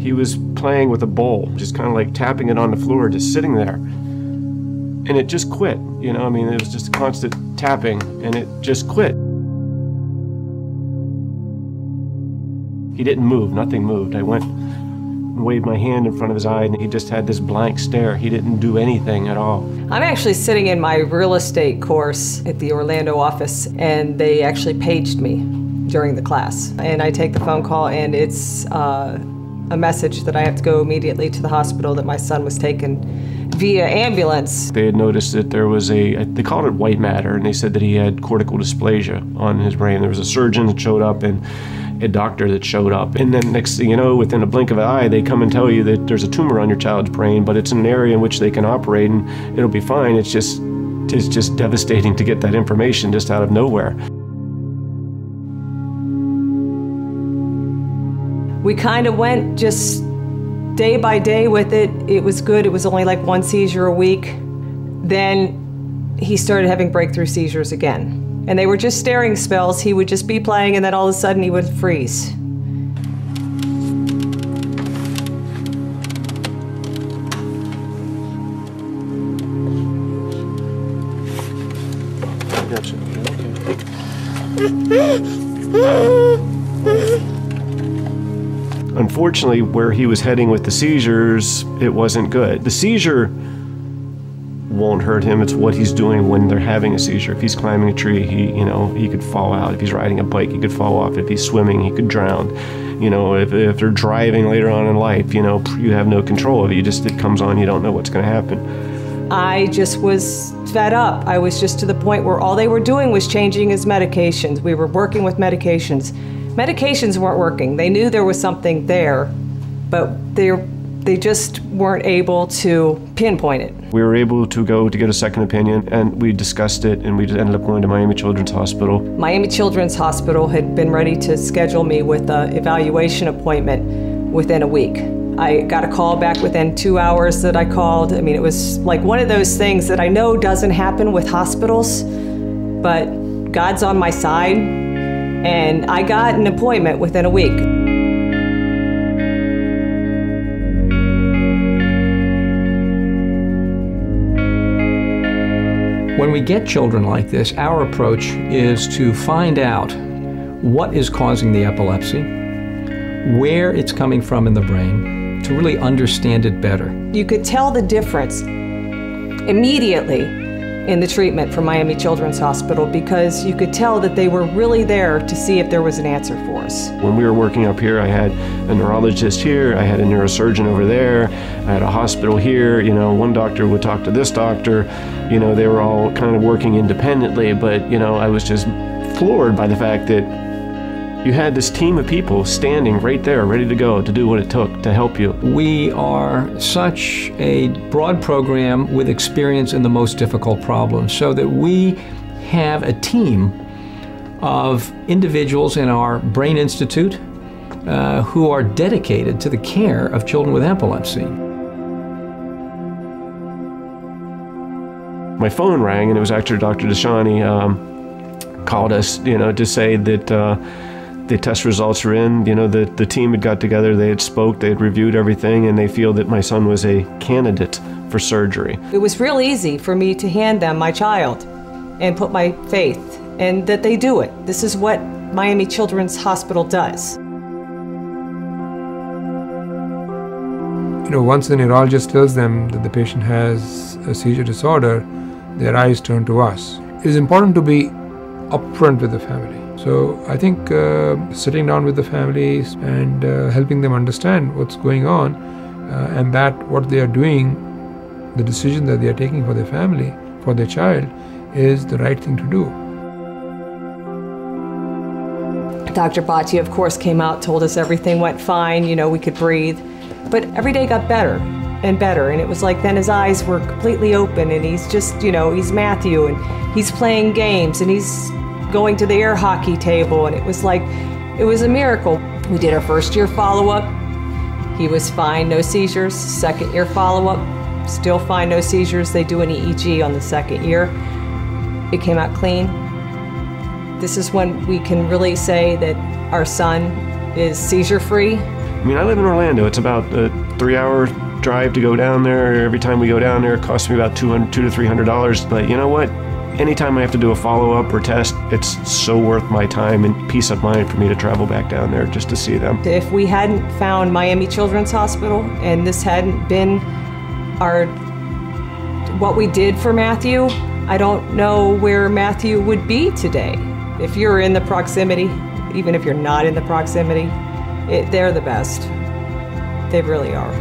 He was playing with a bowl, just kind of like tapping it on the floor, just sitting there. And it just quit, you know, I mean, it was just a constant tapping, and it just quit. He didn't move, nothing moved. I went and waved my hand in front of his eye, and he just had this blank stare. He didn't do anything at all. I'm actually sitting in my real estate course at the Orlando office, and they actually paged me during the class. And I take the phone call, and it's a message that I have to go immediately to the hospital that my son was taken via ambulance. They had noticed that there was they called it white matter, and they said that he had cortical dysplasia on his brain. There was a surgeon that showed up and a doctor that showed up. And then next thing you know, within a blink of an eye, they come and tell you that there's a tumor on your child's brain, but it's in an area in which they can operate and it'll be fine. It's just devastating to get that information just out of nowhere. We kind of went just day by day with it. It was good. It was only like 1 seizure a week. Then he started having breakthrough seizures again. And they were just staring spells. He would just be playing, and then all of a sudden he would freeze. Gotcha. Unfortunately, where he was heading with the seizures, it wasn't good. The seizure won't hurt him. It's what he's doing when they're having a seizure. If he's climbing a tree, he could fall out. If he's riding a bike, he could fall off. If he's swimming, he could drown. You know, if they're driving later on in life, you know, you have no control of it. It comes on, you don't know what's going to happen. I just was fed up. I was just to the point where all they were doing was changing his medications. We were working with medications. Medications weren't working. They knew there was something there, but they just weren't able to pinpoint it. We were able to go to get a second opinion, and we discussed it, and we ended up going to Miami Children's Hospital. Miami Children's Hospital had been ready to schedule me with an evaluation appointment within a week. I got a call back within 2 hours that I called. I mean, it was like one of those things that I know doesn't happen with hospitals, but God's on my side, and I got an appointment within a week. When we get children like this, our approach is to find out what is causing the epilepsy, where it's coming from in the brain, to really understand it better. You could tell the difference immediately in the treatment from Miami Children's Hospital, because you could tell that they were really there to see if there was an answer for us. When we were working up here, I had a neurologist here, I had a neurosurgeon over there, I had a hospital here, you know, one doctor would talk to this doctor, you know, they were all kind of working independently, but, you know, I was just floored by the fact that you had this team of people standing right there, ready to go, to do what it took to help you. We are such a broad program with experience in the most difficult problems, so that we have a team of individuals in our Brain Institute who are dedicated to the care of children with epilepsy. My phone rang, and it was actually Dr. Deshani called us, you know, to say that the test results are in, you know, the team had got together, they had spoke, they had reviewed everything, and they feel that my son was a candidate for surgery. It was real easy for me to hand them my child and put my faith, and that they do it. This is what Miami Children's Hospital does. You know, once the neurologist tells them that the patient has a seizure disorder, their eyes turn to us. It is important to be upfront with the family. So I think sitting down with the families and helping them understand what's going on and that what they are doing, the decision that they are taking for their family, for their child, is the right thing to do. Dr. Bhatti, of course, came out, told us everything went fine, you know, we could breathe. But every day got better and better, and it was like then his eyes were completely open, and he's just, you know, he's Matthew, and he's playing games, and he's going to the air hockey table, and it was like, it was a miracle. We did our first year follow-up. He was fine, no seizures. Second year follow-up, still fine, no seizures. They do an EEG on the second year. It came out clean. This is when we can really say that our son is seizure-free. I mean, I live in Orlando. It's about a 3-hour drive to go down there. Every time we go down there, it costs me about $200 to $300. But you know what? Anytime I have to do a follow-up or test, it's so worth my time and peace of mind for me to travel back down there just to see them. If we hadn't found Miami Children's Hospital and this hadn't been what we did for Matthew, I don't know where Matthew would be today. If you're in the proximity, even if you're not in the proximity, they're the best. They really are.